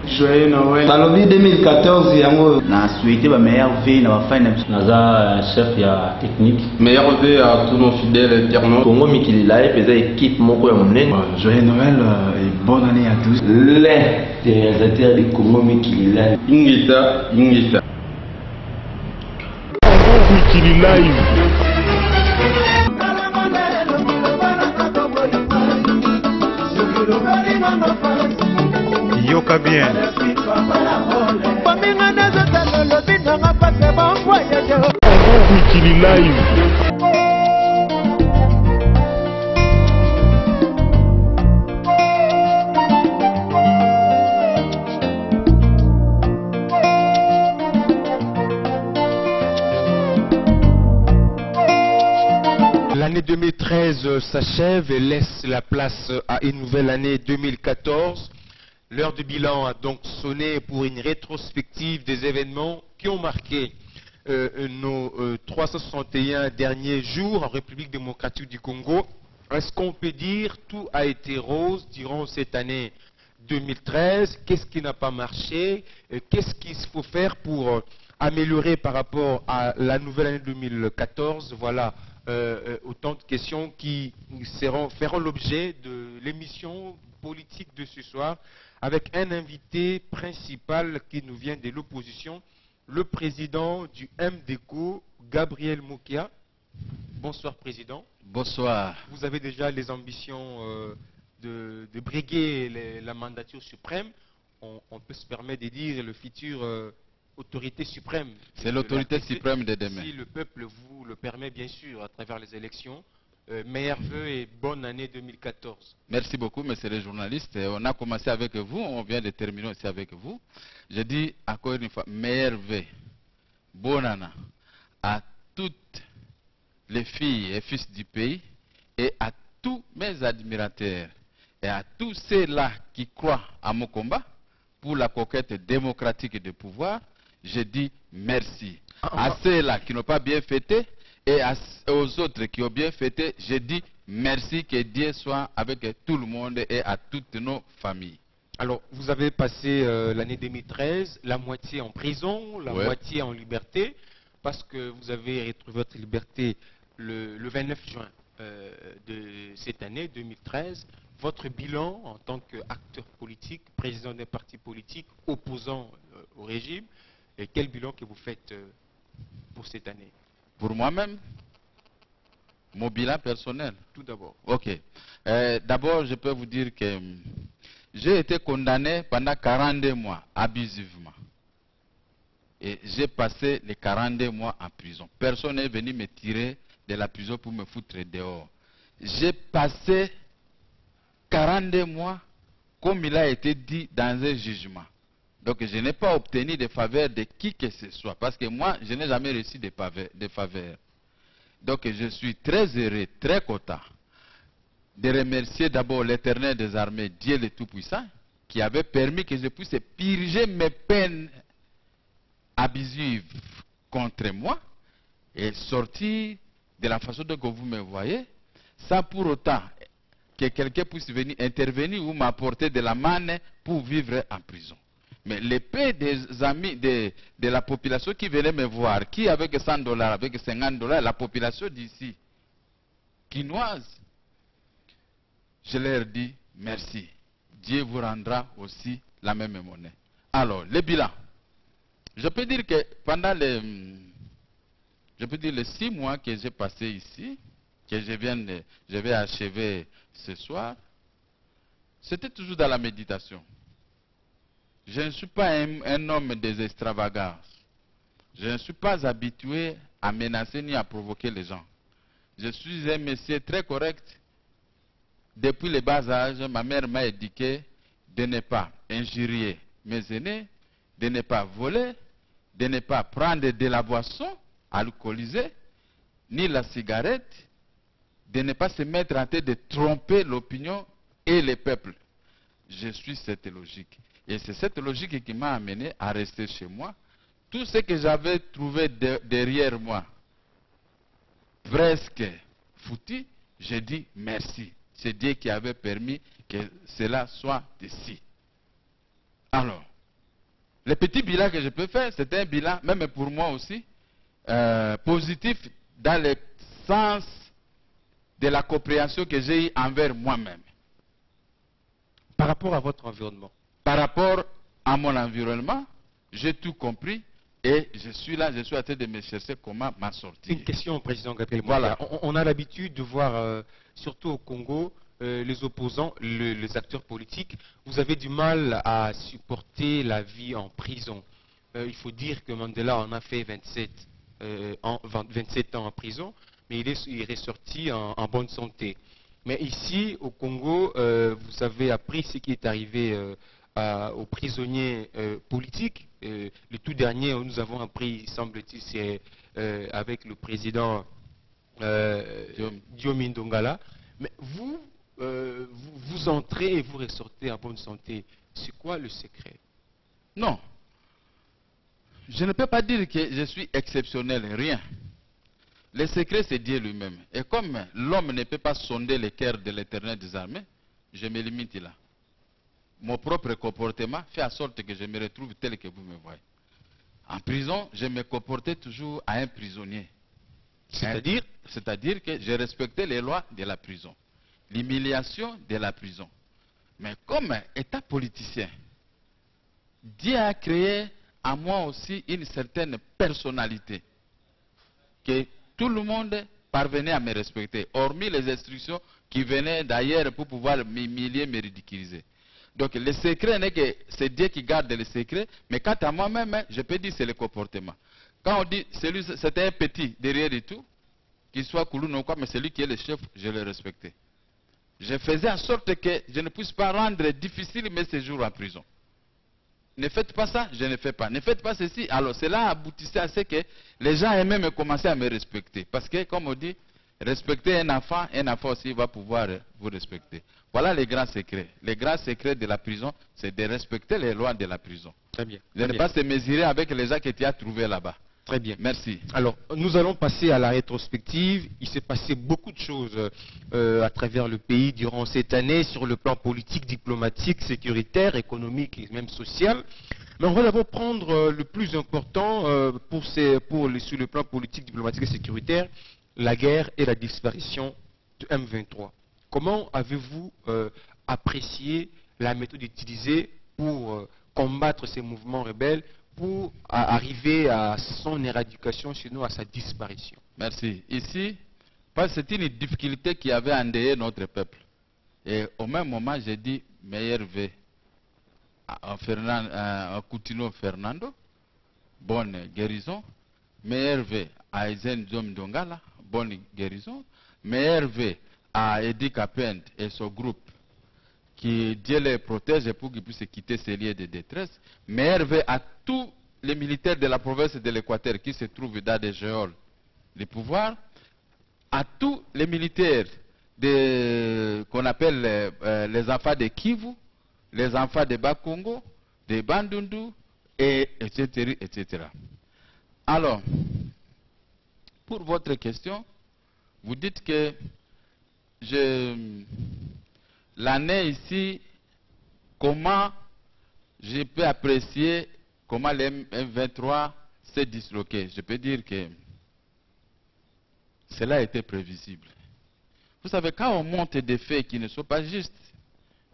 Joyeux Noël. Talobi 2014 yango na souhaité ba meilleur vie na ba fin naza chef ya technique. Meilleur vœu à tous nos fidèles internautes. Congo Mikili Live eza équipe moko ya monene. Joyeux Noël et bonne année à tous. Les réalisateurs de Congo Mikili Live. Ingita, Ingita. Mikili Live. Yoka bien. Mikili Live. L'année 2013 s'achève et laisse la place à une nouvelle année 2014. L'heure du bilan a donc sonné pour une rétrospective des événements qui ont marqué nos 361 derniers jours en République démocratique du Congo. Est-ce qu'on peut dire tout a été rose durant cette année 2013? Qu'est-ce qui n'a pas marché? Qu'est-ce qu'il faut faire pour améliorer par rapport à la nouvelle année 2014? Voilà autant de questions qui feront l'objet de l'émission politique de ce soir, avec un invité principal qui nous vient de l'opposition, le président du MDECO, Gabriel Mokia. Bonsoir, président. Bonsoir. Vous avez déjà les ambitions de briguer la mandature suprême. On peut se permettre de dire le futur autorité suprême. C'est l'autorité suprême de demain. Si le peuple vous le permet, bien sûr, à travers les élections. Meilleurs vœux et bonne année 2014. Merci beaucoup, monsieur le journaliste. On a commencé avec vous, on vient de terminer aussi avec vous. Je dis encore une fois, meilleurs vœux, bonne année à toutes les filles et fils du pays et à tous mes admirateurs et à tous ceux-là qui croient à mon combat pour la conquête démocratique du pouvoir. Je dis merci. À ceux-là qui n'ont pas bien fêté, et aux autres qui ont bien fêté, je dis merci, que Dieu soit avec tout le monde et à toutes nos familles. Alors, vous avez passé l'année 2013, la moitié en prison, la moitié en liberté, parce que vous avez retrouvé votre liberté le 29 juin de cette année 2013. Votre bilan en tant qu'acteur politique, président d'un parti politique opposant au régime, et quel bilan que vous faites pour cette année? Pour moi-même, mon bilan personnel. Tout d'abord. Ok. D'abord, je peux vous dire que j'ai été condamné pendant 42 mois abusivement. Et j'ai passé les 42 mois en prison. Personne n'est venu me tirer de la prison pour me foutre dehors. J'ai passé 42 mois comme il a été dit dans un jugement. Donc je n'ai pas obtenu de faveur de qui que ce soit. Parce que moi, je n'ai jamais reçu de faveur. Donc je suis très heureux, très content de remercier d'abord l'Éternel des armées, Dieu le Tout-Puissant, qui avait permis que je puisse purger mes peines abusives contre moi et sortir de la façon dont vous me voyez, sans pour autant que quelqu'un puisse venir intervenir ou m'apporter de la manne pour vivre en prison. Mais l'épée des amis de la population qui venaient me voir, qui avec $100, avec $50, la population d'ici, quinoise, je leur dis merci. Dieu vous rendra aussi la même monnaie. Alors, le bilan. Je peux dire que pendant les 6 mois que j'ai passé ici, que je vais achever ce soir, c'était toujours dans la méditation. Je ne suis pas un homme des extravagances. Je ne suis pas habitué à menacer ni à provoquer les gens. Je suis un monsieur très correct. Depuis le bas âge, ma mère m'a éduqué de ne pas injurier mes aînés, de ne pas voler, de ne pas prendre de la boisson alcoolisée, ni la cigarette, de ne pas se mettre en train de tromper l'opinion et le peuple. Je suis cette logique. Et c'est cette logique qui m'a amené à rester chez moi. Tout ce que j'avais trouvé derrière moi, presque foutu, j'ai dit merci. C'est Dieu qui avait permis que cela soit ici. Alors, Le petit bilan que je peux faire, c'est un bilan, même pour moi aussi, positif dans le sens de la compréhension que j'ai eue envers moi-même. Par rapport à votre environnement? Par rapport à mon environnement, j'ai tout compris et je suis là, je suis en train de me chercher comment m'en sortir. Une question au président Gabriel Voilà. Moïse. On a l'habitude de voir, surtout au Congo, les opposants, les acteurs politiques, vous avez du mal à supporter la vie en prison. Il faut dire que Mandela en a fait 27 ans en prison, mais il est ressorti en bonne santé. Mais ici, au Congo, vous avez appris ce qui est arrivé aux prisonniers politiques. Le tout dernier, nous avons appris, semble-t-il, c'est avec le président Diomi Ndongala. Mais vous, vous entrez et vous ressortez en bonne santé. C'est quoi le secret? Non. Je ne peux pas dire que je suis exceptionnel, rien. Le secret, c'est Dieu lui-même. Et comme l'homme ne peut pas sonder le cœur de l'Éternel des armées, je me limite là. Mon propre comportement fait en sorte que je me retrouve tel que vous me voyez. En prison, je me comportais toujours à un prisonnier. C'est-à-dire? C'est-à-dire que je respectais les lois de la prison. L'humiliation de la prison. Mais comme état politicien, Dieu a créé en moi aussi une certaine personnalité que tout le monde parvenait à me respecter, hormis les instructions qui venaient d'ailleurs pour pouvoir m'humilier, me ridiculiser. Donc le secret n'est que c'est Dieu qui garde le secret, mais quant à moi-même, je peux dire c'est le comportement. Quand on dit c'était un petit derrière et tout, qu'il soit coulou ou quoi, mais celui qui est le chef, je le respectais. Je faisais en sorte que je ne puisse pas rendre difficile mes séjours en prison. Ne faites pas ça, je ne fais pas. Ne faites pas ceci. Alors cela aboutissait à ce que les gens aimaient me commencer à me respecter. Parce que comme on dit, respecter un enfant aussi va pouvoir vous respecter. Voilà les grands secrets. Les grands secrets de la prison, c'est de respecter les lois de la prison. Très bien. De ne pas se mesurer avec les gens que tu as trouvés là-bas. Très bien. Merci. Alors, nous allons passer à la rétrospective. Il s'est passé beaucoup de choses à travers le pays durant cette année sur le plan politique, diplomatique, sécuritaire, économique et même social. Mais on va d'abord prendre le plus important sur le plan politique, diplomatique et sécuritaire, la guerre et la disparition de M23. Comment avez-vous apprécié la méthode utilisée pour combattre ces mouvements rebelles, pour arriver à son éradication, sinon à sa disparition? Merci. Ici, c'est une difficulté qui avait endeuillé notre peuple. Et au même moment, j'ai dit meilleur vœu à Coutinho Fernando, bonne guérison. Meilleur vœu à Ezen Zom Dongala, bonne guérison. Meilleur vœu à Edi Kapend et son groupe, qui Dieu les protège pour qu'ils puissent quitter ces lieux de détresse. Meilleur vœu à tous les militaires de la province de l'Équateur qui se trouvent dans des geôles, les pouvoirs, à tous les militaires qu'on appelle les enfants de Kivu, les enfants de Bas-Congo, de Bandundu, etc., etc. Alors, pour votre question, vous dites que l'année ici, comment je peux apprécier comment le M23 s'est disloqué? Je peux dire que cela était prévisible. Vous savez, quand on monte des faits qui ne sont pas justes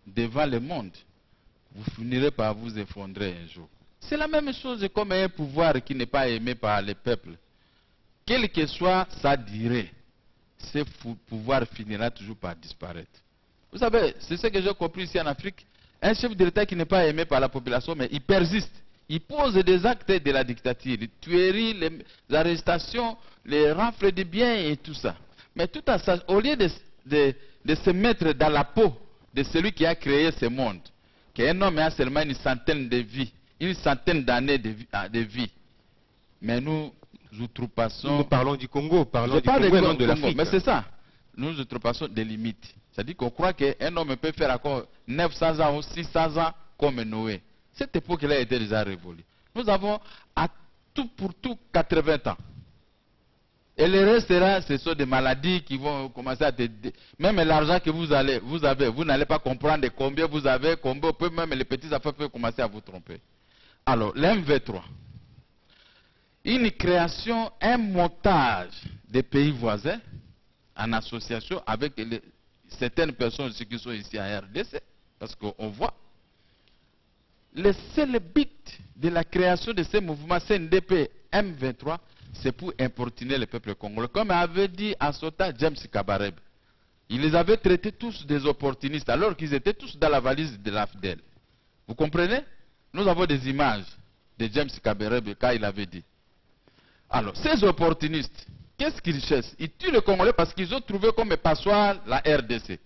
devant le monde, vous finirez par vous effondrer un jour. C'est la même chose comme un pouvoir qui n'est pas aimé par le peuple. Quelle que soit sa durée, ce pouvoir finira toujours par disparaître. Vous savez, c'est ce que j'ai compris ici en Afrique. Un chef de l'État qui n'est pas aimé par la population, mais il persiste. Il pose des actes de la dictature, les tueries, les arrestations, les rafles de biens et tout ça. Mais tout à ça, au lieu de se mettre dans la peau de celui qui a créé ce monde, qu'un homme a seulement une centaine de vies, une centaine d'années de vie. Mais nous outrepassons... Nous parlons du Congo, parlons du Congo et non de l'Afrique. Mais c'est ça. Nous outrepassons des limites. C'est-à-dire qu'on croit qu'un homme peut faire encore 900 ans ou 600 ans comme Noé. Cette époque-là a été déjà révolue. Nous avons à tout pour tout 80 ans. Et le reste là, ce sont des maladies qui vont commencer à... Même l'argent que vous avez, vous n'allez pas comprendre combien vous avez, combien même les petits affaires peuvent commencer à vous tromper. Alors, l'MV3, une création, un montage des pays voisins en association avec certaines personnes qui sont ici à RDC, parce qu'on voit. Le seul but de la création de ces mouvements CNDP M23, c'est pour importuner le peuple congolais. Comme avait dit Assota James Kabarebe, il les avait traités tous des opportunistes, alors qu'ils étaient tous dans la valise de l'AFDEL. Vous comprenez? Nous avons des images de James Kabarebe quand il avait dit. Alors, ces opportunistes, qu'est-ce qu'ils cherchent? Ils tuent les Congolais parce qu'ils ont trouvé comme passoire la RDC.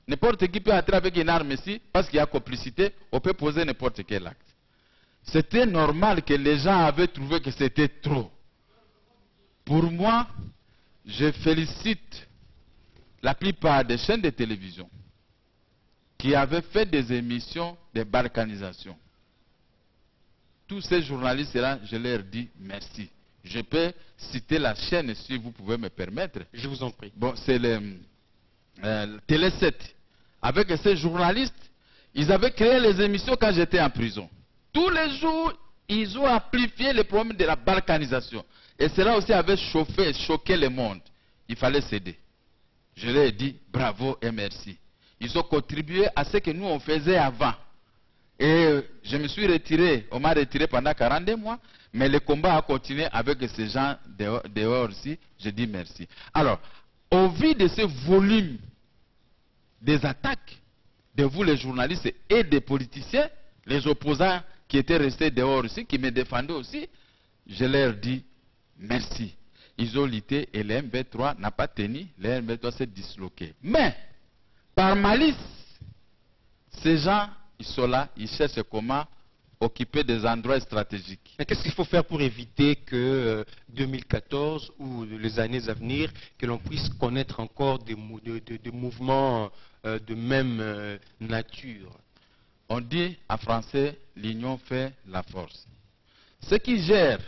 N'importe qui peut entrer avec une arme ici, parce qu'il y a complicité, on peut poser n'importe quel acte. C'était normal que les gens avaient trouvé que c'était trop. Pour moi, je félicite la plupart des chaînes de télévision qui avaient fait des émissions de balkanisation. Tous ces journalistes-là, je leur dis merci. Je peux citer la chaîne si vous pouvez me permettre. Je vous en prie. Bon, c'est le Télé 7. Avec ces journalistes, ils avaient créé les émissions quand j'étais en prison. Tous les jours, ils ont amplifié le problème de la balkanisation. Et cela aussi avait choqué le monde. Il fallait céder. Je leur ai dit bravo et merci. Ils ont contribué à ce que nous on faisait avant. Et je me suis retiré, on m'a retiré pendant 42 mois, mais le combat a continué avec ces gens dehors ici. Je dis merci. Alors, au vu de ce volume des attaques de vous les journalistes et des politiciens, les opposants qui étaient restés dehors ici, qui me défendaient aussi, je leur dis merci. Ils ont lutté et le MV3 n'a pas tenu, le MV3 s'est disloqué. Mais, par malice, ces gens, ils sont là, ils cherchent comment occuper des endroits stratégiques. Mais qu'est-ce qu'il faut faire pour éviter que 2014 ou les années à venir, que l'on puisse connaître encore des mouvements de même nature? On dit en français, l'union fait la force. Ceux qui gèrent,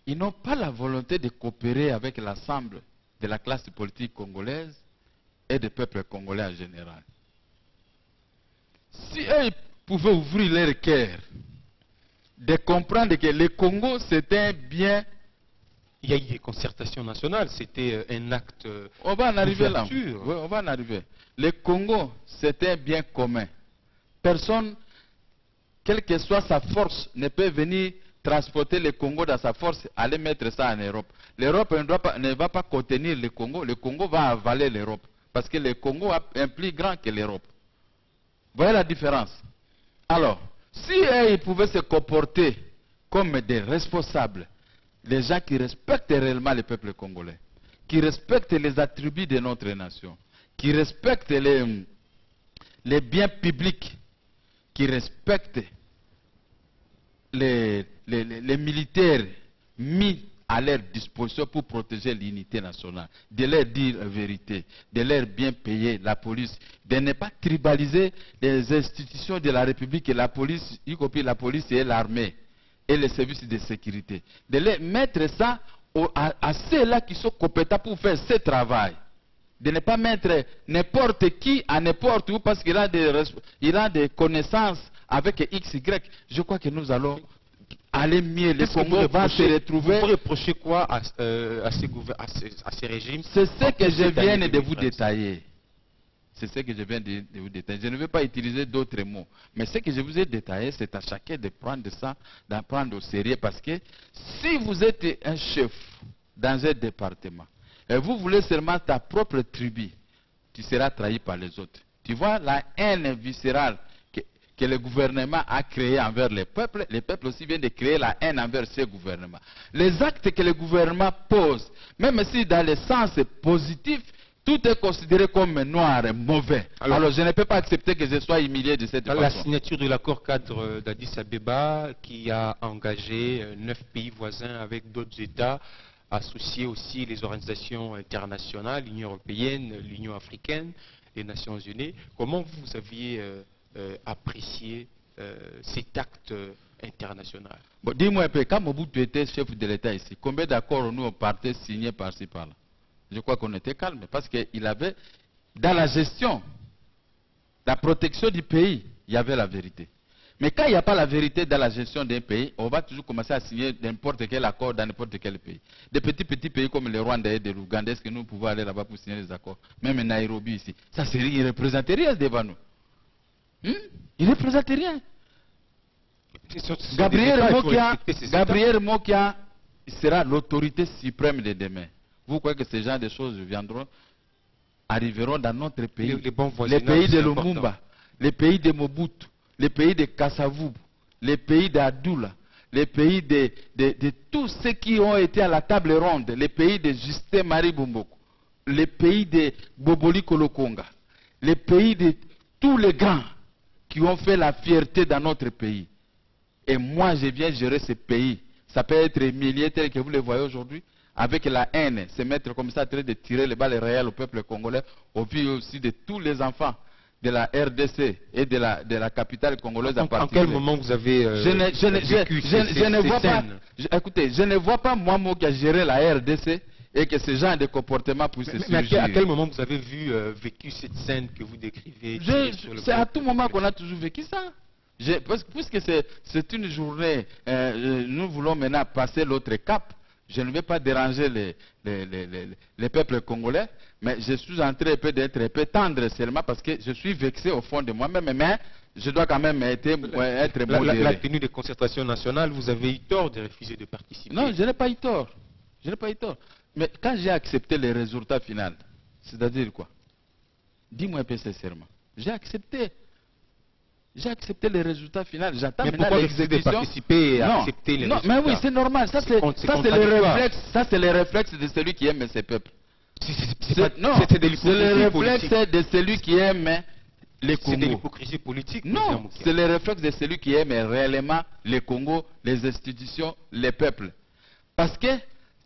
ils n'ont pas la volonté de coopérer avec l'ensemble de la classe politique congolaise et du peuple congolais en général. Si eux pouvaient ouvrir leur cœur, de comprendre que le Congo c'était bien. Il y a eu des concertations nationales, c'était un acte. On va en arriver là. Oui, on va en arriver. Le Congo c'était un bien commun. Personne, quelle que soit sa force, ne peut venir transporter le Congo dans sa force, aller mettre ça en Europe. L'Europe ne va pas contenir le Congo va avaler l'Europe. Parce que le Congo est plus grand que l'Europe. Vous voyez la différence? Alors, si ils pouvaient se comporter comme des responsables, des gens qui respectent réellement le peuple congolais, qui respectent les attributs de notre nation, qui respectent les biens publics, qui respectent les militaires mis à leur disposition pour protéger l'unité nationale, de leur dire la vérité, de leur bien payer la police, de ne pas tribaliser les institutions de la République et la police, y compris la police et l'armée et les services de sécurité. De leur mettre ça à ceux-là qui sont compétents pour faire ce travail. De ne pas mettre n'importe qui à n'importe où parce qu'il a des connaissances avec XY. Je crois que nous allons aller mieux. Le Congo va se retrouver. Vous reprochez quoi à ces régimes? C'est ce que je viens de vous détailler. C'est ce que je viens de vous détailler. Je ne vais pas utiliser d'autres mots. Mais ce que je vous ai détaillé, c'est à chacun de prendre ça, d'en prendre au sérieux. Parce que si vous êtes un chef dans un département, et vous voulez seulement ta propre tribu, tu seras trahi par les autres. Tu vois la haine viscérale que le gouvernement a créée envers les peuples aussi viennent de créer la haine envers ces gouvernements. Les actes que le gouvernement pose, même si dans le sens positif, tout est considéré comme noir et mauvais. Alors je ne peux pas accepter que je sois humilié de cette façon. La signature de l'accord cadre d'Addis Abeba qui a engagé 9 pays voisins avec d'autres États, associer aussi les organisations internationales, l'Union européenne, l'Union africaine, les Nations unies. Comment vous aviez apprécié cet acte international? Bon, dis-moi un peu, quand Mobutu était chef de l'État ici, combien d'accords nous on partait signés par-ci par-là? Je crois qu'on était calme parce qu'il avait, dans la gestion, la protection du pays, il y avait la vérité. Mais quand il n'y a pas la vérité dans la gestion d'un pays, on va toujours commencer à signer n'importe quel accord dans n'importe quel pays. Des petits pays comme le Rwanda et l'Ouganda, est-ce que nous pouvons aller là-bas pour signer des accords? Même Nairobi ici. Ça, il ne représente rien devant nous. Il ne représente rien. Gabriel Mokia sera l'autorité suprême de demain. Vous croyez que ce genre de choses arriveront dans notre pays? Les pays de Lumumba, les pays de Mobutu, les pays de Kasavubu, les pays d'Adoula, les pays de tous ceux qui ont été à la table ronde, les pays de Justin Marie Bumboko, les pays de Boboli Kolokonga, les pays de tous les grands qui ont fait la fierté dans notre pays. Et moi, je viens gérer ce pays. Ça peut être milliers tel que vous le voyez aujourd'hui, avec la haine, se mettre comme ça en train de tirer les balles réelles au peuple congolais, au vu aussi de tous les enfants de la RDC et de la capitale congolaise en particulier. En quel moment vous avez écoutez, je ne vois pas moi qui a géré la RDC et que ce genre de comportement puisse se surgir. Mais à quel moment vous avez vécu cette scène que vous décrivez? C'est à tout moment qu'on a toujours vécu ça. Puisque c'est une journée, nous voulons maintenant passer l'autre cap. Je ne vais pas déranger les peuples congolais, mais je suis en train d'être un peu tendre seulement parce que je suis vexé au fond de moi-même, mais je dois quand même être modéré. La tenue de concertation nationale, vous avez eu tort de refuser de participer. Non, je n'ai pas eu tort. Je n'ai pas eu tort. Mais quand j'ai accepté les résultats finaux, c'est-à-dire quoi? Dis-moi un peu sincèrement. J'ai accepté. J'ai accepté les résultats finaux. J'attends maintenant l'exécution. Participer et accepter les résultats. Mais oui, c'est normal. Ça, c'est le réflexe de celui qui aime ses peuples. C'est le réflexe de celui qui aime les Congo. C'est de l'hypocrisie politique. Non, c'est le réflexe de celui qui aime réellement les Congo, les institutions, les peuples. Parce que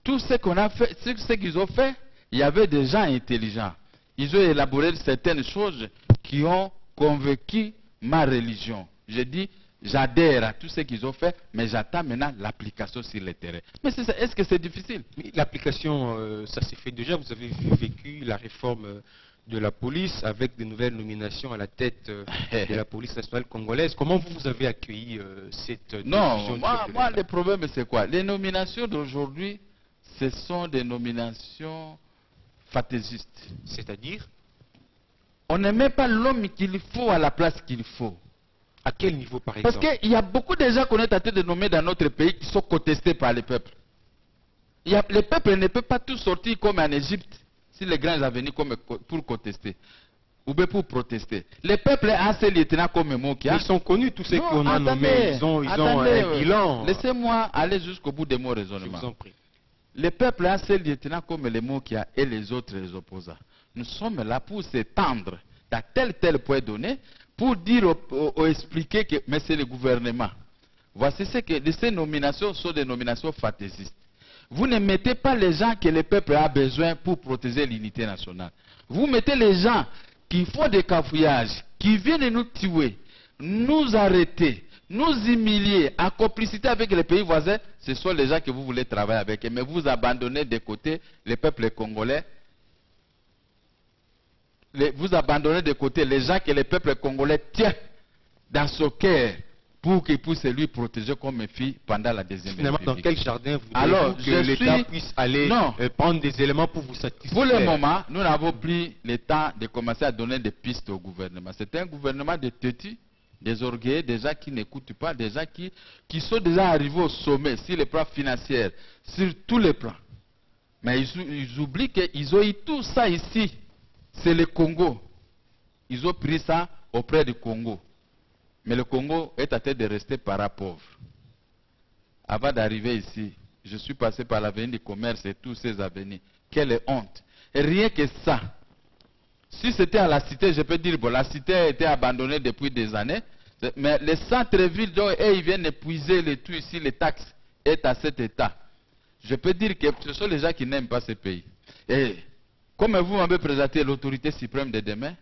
tout ce qu'on a fait, ce qu'ils ont fait, il y avait des gens intelligents. Ils ont élaboré certaines choses qui ont convaincu ma religion. Je dis, j'adhère à tout ce qu'ils ont fait, mais j'attends maintenant l'application sur le terrain. Mais est-ce que c'est difficile? L'application, ça s'est fait déjà. Vous avez vécu la réforme de la police avec de nouvelles nominations à la tête de la police nationale congolaise. Comment vous avez accueilli cette décision? Non, moi le problème c'est quoi? Les nominations d'aujourd'hui, ce sont des nominations fantaisistes. C'est-à-dire? On ne met pas l'homme qu'il faut à la place qu'il faut. À quel niveau, par exemple? Parce qu'il y a beaucoup de gens qu'on est en train de nommer dans notre pays qui sont contestés par les peuples. Les peuples ne peuvent pas tous sortir comme en Égypte, si les grands sont venus pour contester, ou bien pour protester. Les peuples ont ces lieutenants comme Mokia. Ils sont connus, tous ceux qu'on a nommés. Ils ont un bilan. Laissez-moi aller jusqu'au bout de mon raisonnement. Je vous en prie. Les peuples ont ces lieutenants comme les Mokia et les autres les opposants. Nous sommes là pour s'étendre à tel point donné, pour dire, expliquer que mais c'est le gouvernement. Voici ce que ces nominations sont des nominations fantaisistes. Vous ne mettez pas les gens que le peuple a besoin pour protéger l'unité nationale. Vous mettez les gens qui font des cafouillages, qui viennent nous tuer, nous arrêter, nous humilier, en complicité avec les pays voisins. Ce sont les gens que vous voulez travailler avec. Mais vous abandonnez de côté les peuples congolais. Vous abandonnez de côté les gens que le peuple congolais tient dans son cœur pour qu'il puisse lui protéger comme fille pendant la deuxième République. Dans quel jardin voulez-vous que l'État puisse aller prendre des éléments pour vous satisfaire? Pour le moment, nous n'avons pris le temps de commencer à donner des pistes au gouvernement. C'est un gouvernement de têtus, des orgueils, des gens qui n'écoutent pas, des gens qui sont déjà arrivés au sommet sur le plan financier, sur tous les plans. Mais ils oublient qu'ils ont eu tout ça ici. C'est le Congo. Ils ont pris ça auprès du Congo. Mais le Congo est en train de rester parent pauvre. Avant d'arriver ici, je suis passé par l'avenue du commerce et tous ces avenues. Quelle honte. Et rien que ça. Si c'était à la cité, je peux dire, bon, la cité a été abandonnée depuis des années. Mais les centres-villes, dont ils viennent épuiser le tout ici, les taxes, est à cet état. Je peux dire que ce sont les gens qui n'aiment pas ce pays. Et comme vous m'avez présenté l'autorité suprême de demain,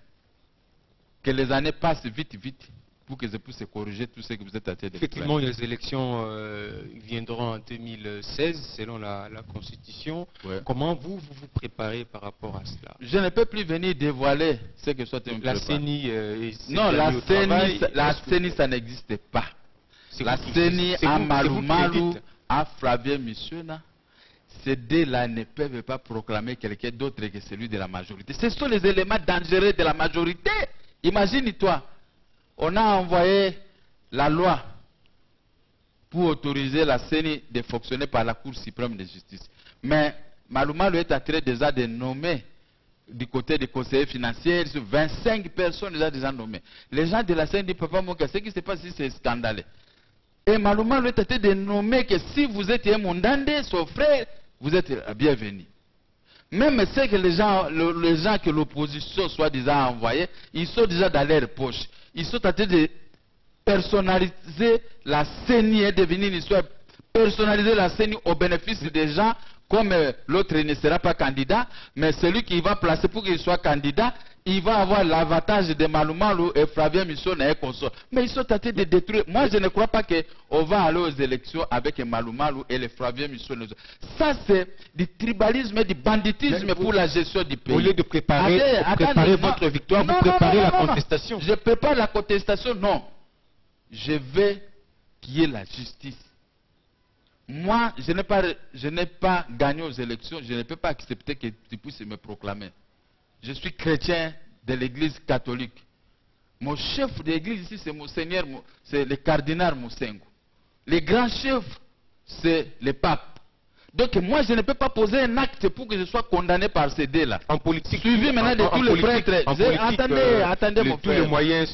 que les années passent vite, vite. pour que je puisse corriger tout ce que vous êtes en train de Effectivement, les élections viendront en 2016 selon la Constitution. Ouais. Comment vous vous préparez par rapport à cela? Je ne peux plus venir dévoiler ce que soit La CENI non, la CENI, ça n'existe pas. La CENI à Malumalu, à Flavien Missiona, ces deux-là ne peuvent pas proclamer quelqu'un d'autre que celui de la majorité. Ce sont les éléments dangereux de la majorité. Imagine-toi, on a envoyé la loi pour autoriser la CENI de fonctionner par la Cour suprême de justice. Mais Malumalu est en train déjà de nommer du côté des conseillers financiers, 25 personnes déjà nommées. Les gens de la CENI ne peuvent pas montrer ce qui se passe ici, c'est scandaleux. Et Malumalu est en train de nommer que si vous êtes un Mondande, son frère, vous êtes bienvenu. Même ce que les gens que l'opposition soit déjà envoyés, ils sont déjà dans leur poche. Ils sont en train de personnaliser la CENI et devenir une histoire, personnaliser la CENI au bénéfice des gens, comme l'autre ne sera pas candidat, mais celui qui va placer pour qu'il soit candidat, il va avoir l'avantage de Malumalu et Flavien Missiona et consort. Mais ils sont en train de détruire. Moi, je ne crois pas qu'on va aller aux élections avec Malumalu et les Flavien Missiona. Ça, c'est du tribalisme et du banditisme pour la gestion du pays. Au lieu de préparer, votre victoire, vous préparez la contestation. Je prépare la contestation, non. Je veux qu'il y ait la justice. Moi, je n'ai pas gagné aux élections, je ne peux pas accepter que tu puisses me proclamer. Je suis chrétien de l'église catholique. Mon chef de l'église ici, c'est Monseigneur, c'est le cardinal Moussengo. Le grand chef, c'est le pape. Donc moi, je ne peux pas poser un acte pour que je sois condamné par ces deux-là. En politique, suivi maintenant de tous les prêtres. Attendez, mon frère. Tous les moyens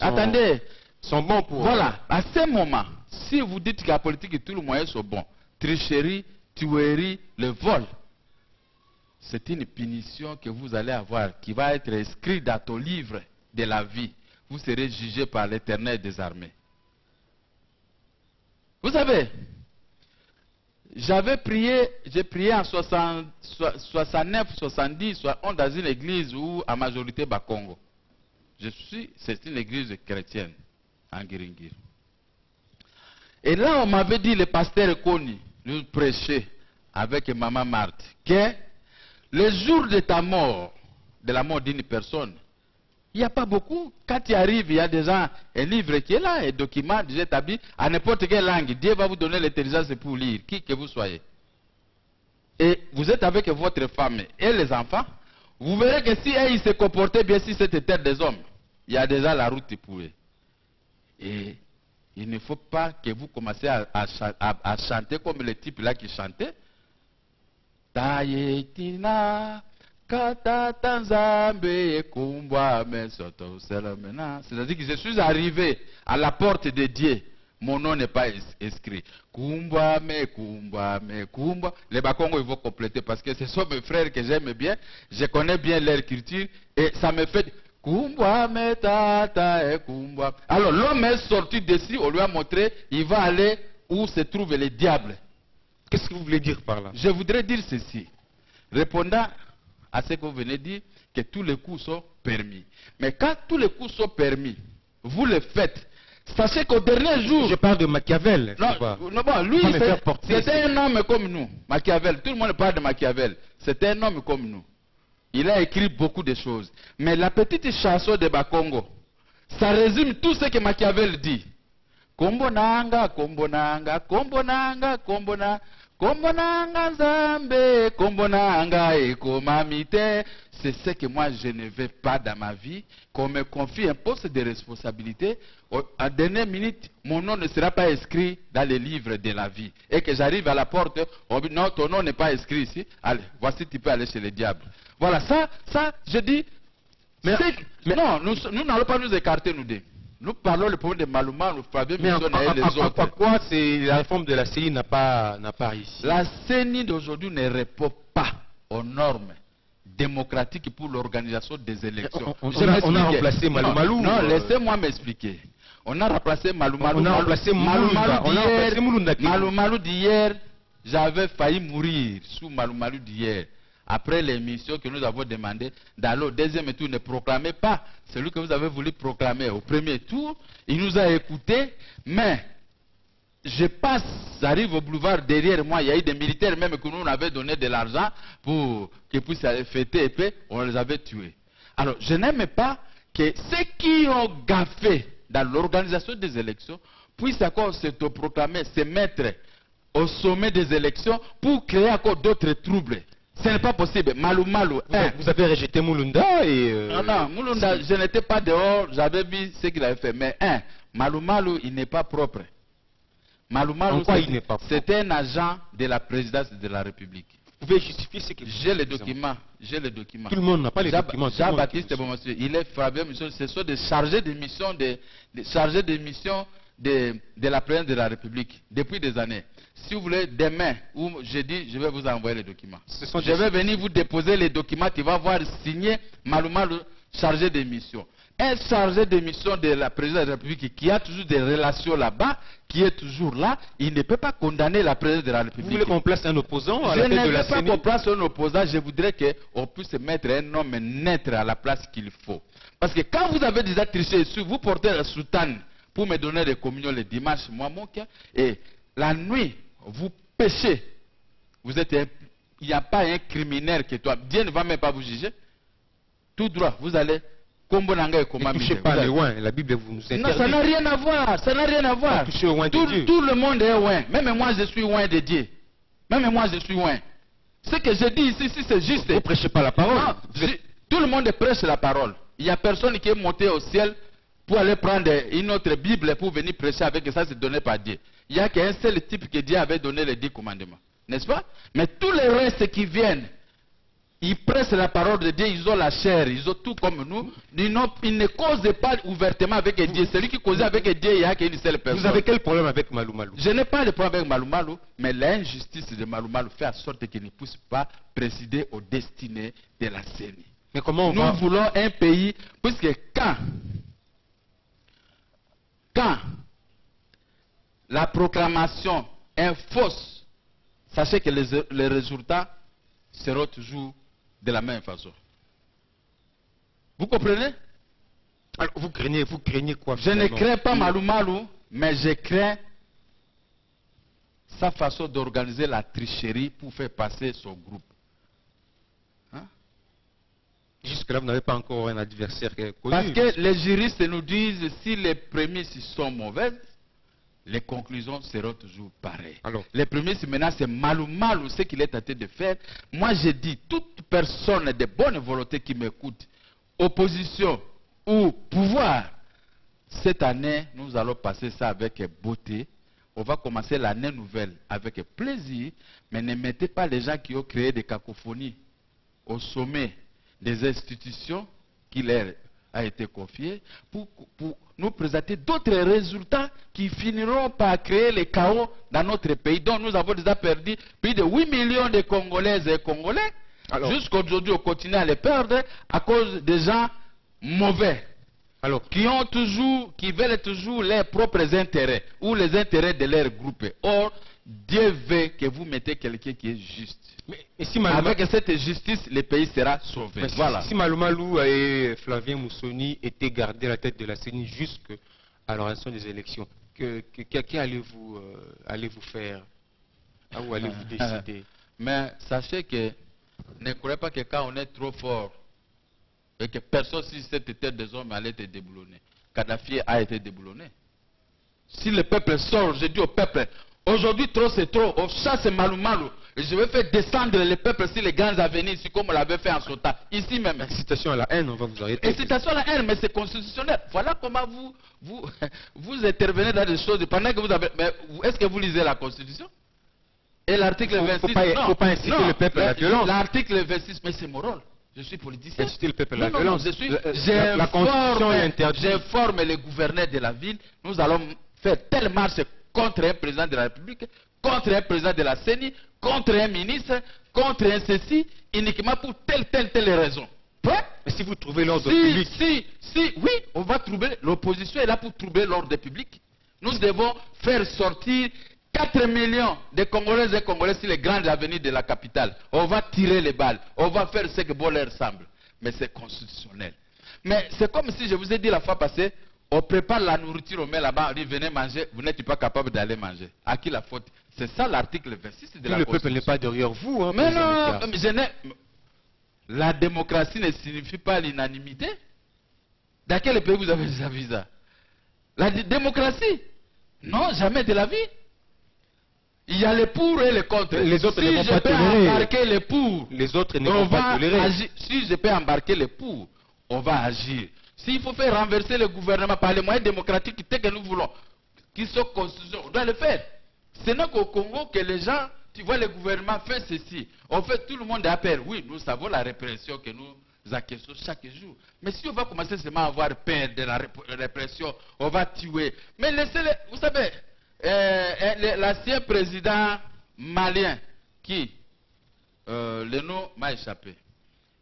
sont bons pour... Voilà, à ce moment, si vous dites que la politique et tous les moyens sont bons, tricherie, tuerie, le vol, c'est une punition que vous allez avoir, qui va être inscrite dans ton livre de la vie. Vous serez jugé par l'Éternel des armées. Vous savez, j'ai prié en 69, 70, 71 dans une église où à majorité Bakongo. C'est une église chrétienne, en Guiringiri. Et là, on m'avait dit, le pasteur Koni, nous prêchait avec Maman Marthe, que le jour de ta mort, de la mort d'une personne, il n'y a pas beaucoup. Quand tu arrives, il y a déjà un livre qui est là, un document déjà établi, à n'importe quelle langue. Dieu va vous donner l'intelligence pour lire, qui que vous soyez. Et vous êtes avec votre femme et les enfants, vous verrez que si ils se comportaient bien, si c'était terre des hommes, il y a déjà la route pour eux. Et il ne faut pas que vous commenciez à chanter comme le type là qui chantait. C'est-à-dire que je suis arrivé à la porte de Dieu. Mon nom n'est pas inscrit. Les Bakongo, ils vont compléter parce que ce sont mes frères que j'aime bien. Je connais bien leur culture et ça me fait... Alors l'homme est sorti d'ici, on lui a montré, il va aller où se trouve le diable. Qu'est-ce que vous voulez dire par là? Je voudrais dire ceci, répondant à ce que vous venez de dire, que tous les coups sont permis. Mais quand tous les coups sont permis, vous le faites. Sachez qu'au dernier jour... Je parle de Machiavel. Non, bon, lui, c'était un homme comme nous. Machiavel, tout le monde parle de Machiavel. C'était un homme comme nous. Il a écrit beaucoup de choses. Mais la petite chanson de Bakongo, ça résume tout ce que Machiavel dit. Kombonanga, kombonanga, kombonanga, kombonanga, kombonanga zambe, kombonanga ekomamite. C'est ce que moi je ne veux pas dans ma vie. Qu'on me confie un poste de responsabilité. À dernière minute, mon nom ne sera pas inscrit dans les livres de la vie. Et que j'arrive à la porte, on dit non, ton nom n'est pas inscrit ici. Allez, voici, tu peux aller chez le diable. Voilà, ça, je dis. Mais non, nous n'allons pas nous écarter, nous deux. Nous parlons le problème de Maluma, nous Fabien Missiona et les autres. Pourquoi la réforme de la CENI n'a pas réussi? La CENI d'aujourd'hui ne répond pas aux normes démocratiques pour l'organisation des élections. On a remplacé Malumalu. Non, laissez-moi m'expliquer. On a remplacé Malumalu. On a remplacé Malumalu d'hier. J'avais failli mourir sous Malumalu d'hier. après l'émission que nous avons demandé d'aller au deuxième tour, ne proclamez pas celui que vous avez voulu proclamer au premier tour. Il nous a écoutés, mais je passe, j'arrive au boulevard, derrière moi, il y a eu des militaires même que nous on avait donné de l'argent pour qu'ils puissent fêter et puis on les avait tués. Alors, je n'aime pas que ceux qui ont gaffé dans l'organisation des élections puissent encore s'autoproclamer, se mettre au sommet des élections pour créer encore d'autres troubles. Ce n'est pas possible. Malou Malou. Vous avez rejeté Mulunda et... Non, Mulunda, je n'étais pas dehors, j'avais vu ce qu'il avait fait. Mais Malou Malou, il n'est pas propre. Malou Malou, c'était un agent de la présidence de la République. Vous pouvez justifier ce que... J'ai les documents. J'ai les documents. Tout le monde n'a pas les documents. Jean-Baptiste Bomassé, il est Fabien Mission, ce sont des chargés de mission de la présidence de la République depuis des années. Si vous voulez, demain ou jeudi, je vais vous envoyer les documents. Je vais venir vous déposer les documents qui va voir signer Malou Malou, chargé de mission. Un chargé de mission de la présidence de la République qui a toujours des relations là-bas, qui est toujours là, il ne peut pas condamner la présidence de la République. Vous voulez qu'on place un opposant à je la tête de la ne veux pas CENI? qu'on place un opposant, je voudrais qu'on puisse mettre un homme neutre à la place qu'il faut. Parce que quand vous avez déjà triché, vous portez la soutane pour me donner des communions le dimanche, moi mon cœur, et la nuit, vous péchez. Vous êtes il n'y a pas un criminel que toi. Dieu ne va même pas vous juger. Tout droit, vous allez... Ne touchez pas les ouins, la Bible vous nous interdit. Non, ça n'a rien à voir, ça n'a rien à voir. Toucher au ouin de Dieu. Tout le monde est ouin, même moi je suis ouin de Dieu. Même moi je suis ouin. Ce que je dis ici, c'est juste. Vous ne prêchez pas la parole. Non, tout le monde prêche la parole. Il n'y a personne qui est monté au ciel pour aller prendre une autre Bible pour venir prêcher avec ça, c'est donné par Dieu. Il n'y a qu'un seul type que Dieu avait donné les 10 commandements. N'est-ce pas? Mais tous les restes qui viennent, ils pressent la parole de Dieu, ils ont la chair, ils ont tout comme nous. Ils ne causent pas ouvertement avec Dieu. Celui qui cause avec Dieu, il n'y a qu'une seule personne. Vous avez quel problème avec Malou Malou? Je n'ai pas de problème avec Malou Malou, mais l'injustice de Malou Malou fait en sorte qu'il ne puisse pas présider aux destinées de la CENI. Mais comment nous voulons un pays, puisque quand la proclamation est fausse, sachez que les résultats seront toujours de la même façon. Vous comprenez? Alors, vous craignez quoi? Je ne crains pas Malou Malou, mais je crains sa façon d'organiser la tricherie pour faire passer son groupe. Hein? Jusque-là, vous n'avez pas encore un adversaire connu. Parce que les juristes nous disent si les prémices sont mauvaises, les conclusions seront toujours pareilles. Alors, les prémices maintenant, c'est Malou Malou, ce qu'il est tenté de faire. Moi, je dis, toute personne de bonne volonté qui m'écoute, opposition ou pouvoir, cette année, nous allons passer ça avec beauté. On va commencer l'année nouvelle avec plaisir, mais ne mettez pas les gens qui ont créé des cacophonies au sommet des institutions qui leur a été confié pour nous présenter d'autres résultats qui finiront par créer le chaos dans notre pays, dont nous avons déjà perdu plus de 8 millions de Congolaises et Congolais. Jusqu'aujourd'hui, on continue à les perdre à cause des gens mauvais. Alors, qui veulent toujours leurs propres intérêts ou les intérêts de leur groupe. Or, Dieu veut que vous mettez quelqu'un qui est juste. Mais si Malou avec cette justice, le pays sera sauvé. Voilà. Si Malou Malou et Flavien Moussoni étaient gardés à la tête de la CENI jusqu'à l'organisation des élections, qu'allez-vous faire? Où allez-vous décider? Mais sachez que ne croyez pas que quand on est trop fort et que personne sur cette tête des hommes allait être déboulonné. Kadhafi a été déboulonné. Si le peuple sort, je dis au peuple, aujourd'hui trop c'est trop, on chasse Malou Malou. Et je vais faire descendre le peuple sur les grandes avenirs, ici comme on l'avait fait en Sota, ici même. Incitation à la haine, on va vous arrêter. Incitation à la haine, mais c'est constitutionnel. Voilà comment vous intervenez dans des choses pendant que vous avez... Mais est-ce que vous lisez la Constitution? Et l'article 26... Il ne faut pas inciter le peuple à la violence. L'article 26, mais c'est mon rôle. Je suis politicien. Inciter le peuple à la violence. La Constitution est interdite. J'informe les gouverneurs de la ville. Nous allons faire telle marche contre un président de la République, contre un président de la CENI, contre un ministre, contre un ceci, uniquement pour telle raison. Mais si vous trouvez l'ordre public... Oui, on va trouver, l'opposition est là pour trouver l'ordre public. Nous devons faire sortir 4 millions de Congolaises et Congolais sur les grandes avenues de la capitale. On va tirer les balles. On va faire ce que bon leur semble. Mais c'est constitutionnel. Mais c'est comme si je vous ai dit la fois passée, on prépare la nourriture, on met là-bas, on dit venez manger, vous n'êtes pas capable d'aller manger. À qui la faute? C'est ça l'article 26 de la Constitution. Le peuple n'est pas derrière vous. Hein, mais non, la démocratie ne signifie pas l'unanimité. Dans quel pays vous avez déjà vu ça? La démocratie? Non, jamais de la vie. Il y a les pour et les contre. Les autres si ne vont pas tolérer. Si je peux embarquer les pour, les autres ne vont pas tolérer. Si je peux embarquer les pour, on va agir. S'il faut faire renverser le gouvernement par les moyens démocratiques que nous voulons, qui sont constitutionnels, on doit le faire. Ce n'est qu'au Congo que les gens, tu vois, le gouvernement fait ceci. On fait tout le monde à peur. Oui, nous savons la répression que nous acquérons chaque jour. Mais si on va commencer seulement à avoir peur de la répression, on va tuer. Mais laissez-les, vous savez, l'ancien président malien, qui, le nom m'a échappé,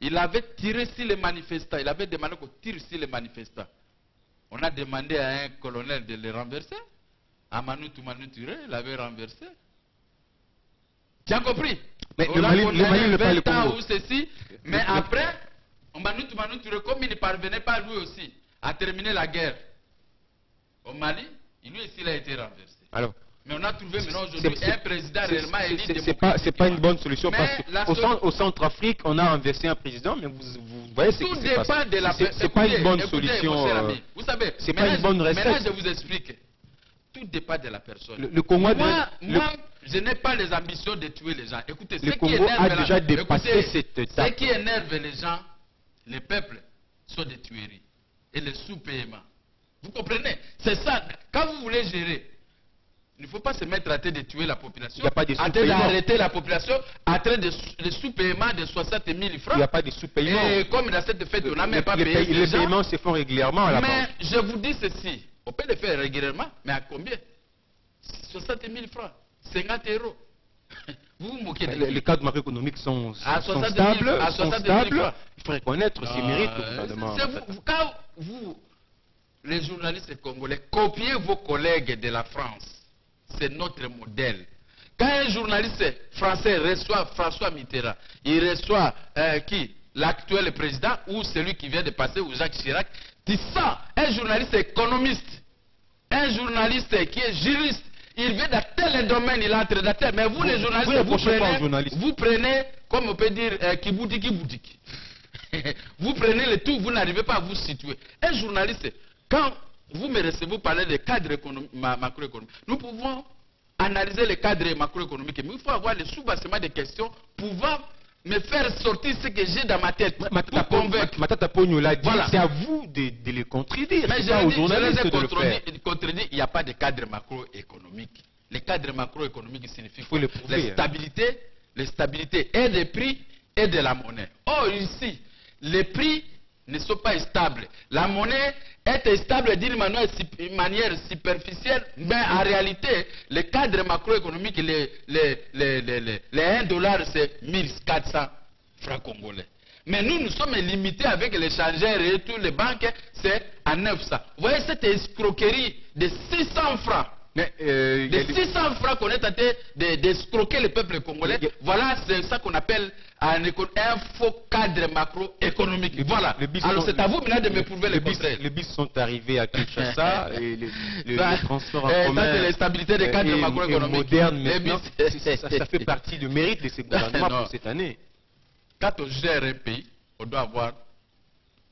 il avait tiré sur les manifestants, il avait demandé qu'on tire sur les manifestants. On a demandé à un colonel de les renverser. À Manu Touré, il avait renversé. Tu as compris? Mais le Mali n'est pas le Congo. Ou ceci, mais après, Manu Touré, comme il ne parvenait pas lui aussi à terminer la guerre au Mali, lui aussi il a été renversé. Alors, mais on a trouvé maintenant aujourd'hui un président réellement élu. C'est pas une bonne solution parce qu'au Centrafrique, on a renversé un président, mais vous voyez ce qui se passe. Tout dépend de la personne. C'est pas une bonne solution. Vous savez, c'est pas une bonne recette. Maintenant, je vous explique. Tout dépend de la personne. Le Congo moi, je n'ai pas les ambitions de tuer les gens. Écoutez, le Congo a déjà dépassé cette étape. Ce qui énerve les gens, les peuples, sont des tueries et les sous-paiements. Vous comprenez? C'est ça. Quand vous voulez gérer, il ne faut pas se mettre à train de tuer la population. Il n'y a pas de sous-paiement. À train d'arrêter la population, à train de sous-paiement de 60 000 francs. Il n'y a pas de sous-paiement. Et comme dans cette fête, on n'a même pas payé. Les paiements se font régulièrement à la banque. Mais je vous dis ceci. On peut le faire régulièrement, mais à combien? 60 000 francs, 50 euros. Vous vous moquez de les cadres macroéconomiques sont stables. Il faut reconnaître ces mérites au gouvernement. Quand vous, les journalistes congolais, copiez vos collègues de la France, c'est notre modèle. Quand un journaliste français reçoit François Mitterrand, il reçoit qui? L'actuel président ou celui qui vient de passer, ou Jacques Chirac, tu sens un journaliste économiste, un journaliste qui est juriste, il vient dans tel domaine, il entre dans tel. Mais vous, les journalistes, vous prenez, comme on peut dire, kiboudiki. Vous prenez le tout, vous n'arrivez pas à vous situer. Un journaliste, quand vous me recevez, vous parlez de cadre macroéconomique. Nous pouvons analyser les cadres macroéconomiques, mais il faut avoir le sous-bassement des questions pouvant me faire sortir ce que j'ai dans ma tête pour convaincre. Matata Pogno l'a dit, voilà. C'est à vous de les contredire. Mais je les ai contredit, il n'y a pas de cadre macroéconomique. Les cadres macroéconomiques signifient la stabilité et des prix et de la monnaie. Or ici, les prix ne sont pas stables. La monnaie est stable d'une manière superficielle, mais en réalité, le cadre macroéconomique, les 1 dollar, c'est 1400 francs congolais. Mais nous sommes limités avec les changeurs et toutes les banques, c'est à 900. Vous voyez cette escroquerie de 600 francs. Mais, de 600 francs qu'on est tenté d'escroquer le peuple congolais, voilà, c'est ça qu'on appelle un faux cadre macroéconomique. Voilà. Alors c'est à vous maintenant de me prouver le contraire. Les bus sont arrivés à Kinshasa et le transport en commun. Ça c'est la stabilité des cadres macroéconomiques. Moderne, ça fait partie du mérite de ce gouvernement pour cette année. Quand on gère un pays, on doit avoir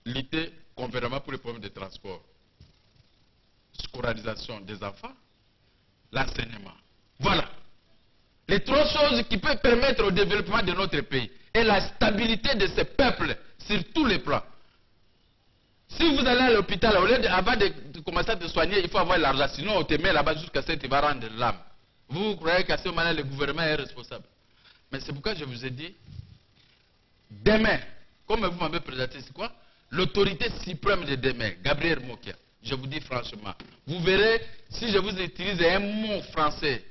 lutté convenablement pour les problèmes de transport, scolarisation des enfants, l'enseignement. Voilà. Les trois choses qui peuvent permettre au développement de notre pays et la stabilité de ce peuple sur tous les plans. Si vous allez à l'hôpital, avant de commencer à te soigner, il faut avoir l'argent. Sinon, on te met là-bas jusqu'à ce que tu vas rendre l'âme. Vous croyez qu'à ce moment-là, le gouvernement est responsable. Mais c'est pourquoi je vous ai dit, demain, comme vous m'avez présenté, c'est quoi? L'autorité suprême de demain, Gabriel Mokia. Je vous dis franchement, vous verrez, si je vous utilise un mot français,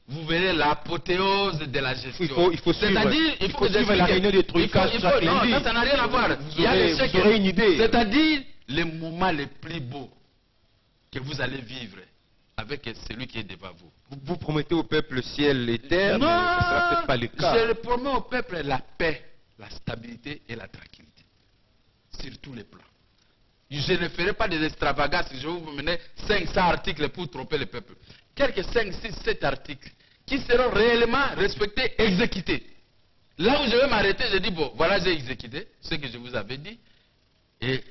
vous verrez l'apothéose de la gestion. Il faut suivre, c'est-à-dire, il faut suivre la réunion de trucage. Non, ça n'a rien à voir. Vous aurez une idée. C'est-à-dire, les moments les plus beaux que vous allez vivre, avec celui qui est devant vous. Vous promettez au peuple ciel et terre, mais ce ne sera peut-être pas le cas. Je promets au peuple la paix, la stabilité et la tranquillité. Sur tous les plans. Je ne ferai pas des extravagances. Je vais vous mener 500 articles pour tromper le peuple. Quelques 5, 6, 7 articles qui seront réellement respectés, exécutés. Là où je vais m'arrêter, je dis, bon, voilà, j'ai exécuté ce que je vous avais dit. Et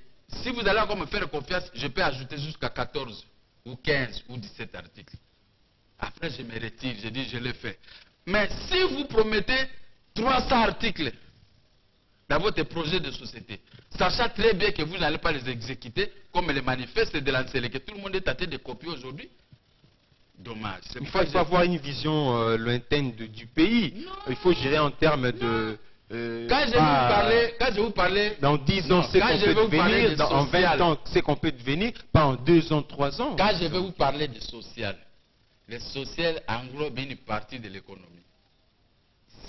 si vous allez encore me faire confiance, je peux ajouter jusqu'à 14 ou 15 ou 17 articles. Après, je me retire, je dis, je l'ai fait. Mais si vous promettez 300 articles dans votre projet de société, sachant très bien que vous n'allez pas les exécuter, comme les manifestes de l'ANCEL, que tout le monde est tenté de copier aujourd'hui, dommage. Il faut avoir une vision lointaine du pays. Non. Il faut gérer en termes de... Quand je vais vous parler... Dans 10 ans, c'est qu'on peut devenir, en 20 ans, c'est qu'on peut devenir, pas en 2 ans, 3 ans. Quand je vais vous parler de social, le social englobe une partie de l'économie.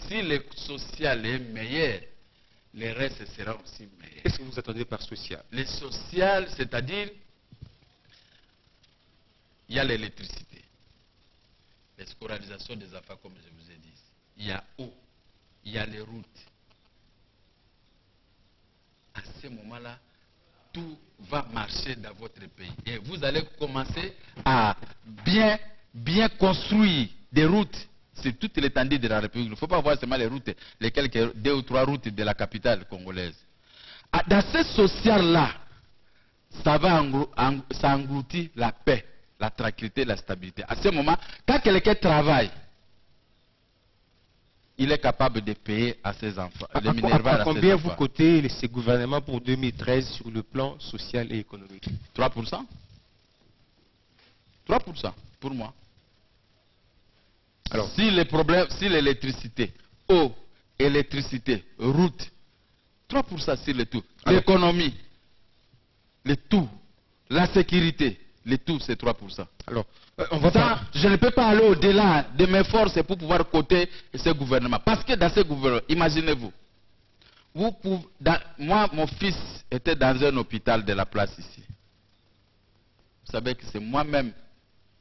Si le social est meilleur, le reste sera aussi meilleur. Qu'est-ce que vous attendez par social? Le social, c'est-à-dire, il y a l'électricité, la scolarisation des enfants, comme je vous ai dit. Il y a eau, il y a les routes. À ce moment-là, tout va marcher dans votre pays. Et vous allez commencer à bien construire des routes sur toute l'étendue de la République. Il ne faut pas voir seulement les routes, les quelques 2 ou 3 routes de la capitale congolaise. Dans ce social-là, ça engloutit la paix, la tranquillité, la stabilité. À ce moment, quand quelqu'un travaille, il est capable de payer à ses enfants. À combien vous cotez ces gouvernements pour 2013 sur le plan social et économique? 3%. 3% pour moi. Alors, si les problèmes, si l'électricité, eau, électricité, route, 3% sur le tout. L'économie, le tout, la sécurité, le tout, c'est 3%. Alors, je ne peux pas aller au-delà de mes forces pour pouvoir coter ce gouvernement. Parce que dans ce gouvernement, imaginez-vous, moi, mon fils était dans un hôpital de la place ici. Vous savez que c'est moi-même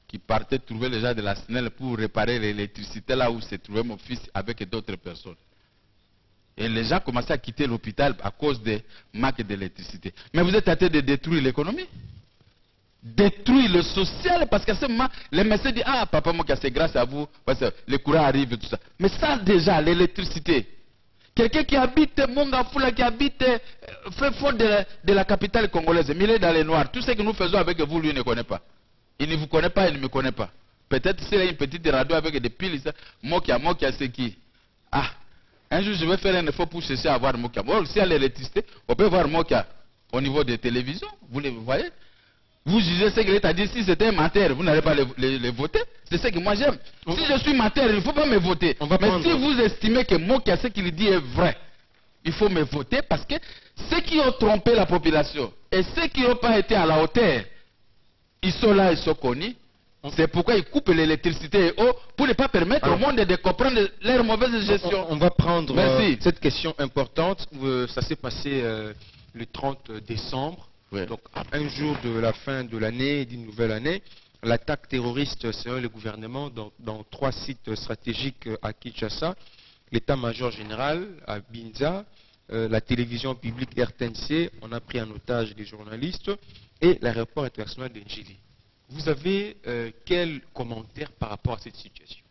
qui partais trouver les gens de la SNEL pour réparer l'électricité là où se trouvait mon fils avec d'autres personnes. Et les gens commençaient à quitter l'hôpital à cause des manques d'électricité. Mais vous êtes en train de détruire l'économie, détruire le social, parce qu'à ce moment, les messieurs disent, ah papa, moi c'est grâce à vous, parce que le courant arrive et tout ça. Mais ça déjà, l'électricité. Quelqu'un qui habite Mongafula, qui habite fort de la capitale congolaise, mais il est dans les noirs. Tout ce que nous faisons avec vous, lui il ne connaît pas. Il ne vous connaît pas, il ne me connaît pas. Peut-être s'il a une petite radio avec des piles, Mokia, c'est qui? Ah, un jour je vais faire un effort pour chercher à voir Mokia. Or, s'il y a l'électricité, on peut voir Mokia au niveau des télévisions. Vous les voyez? Vous jugez ce qu'il est à dire. Si c'était un menteur, vous n'allez pas les voter. C'est ce que moi j'aime. Si je suis menteur, il ne faut pas me voter. Mais si vous estimez que Mokia, ce qu'il dit est vrai, il faut me voter, parce que ceux qui ont trompé la population et ceux qui n'ont pas été à la hauteur, ils sont là, ils sont connus. C'est pourquoi ils coupent l'électricité et l'eau pour ne pas permettre au monde de comprendre leur mauvaise gestion. On va prendre cette question importante. Ça s'est passé le 30 décembre. Oui. Donc, un jour de la fin de l'année, d'une nouvelle année. L'attaque terroriste selon le gouvernement dans 3 sites stratégiques à Kinshasa. L'état-major général à Binza, la télévision publique RTNC, on a pris en otage des journalistes, et l'aéroport international d'Engili. Vous avez quel commentaire par rapport à cette situation?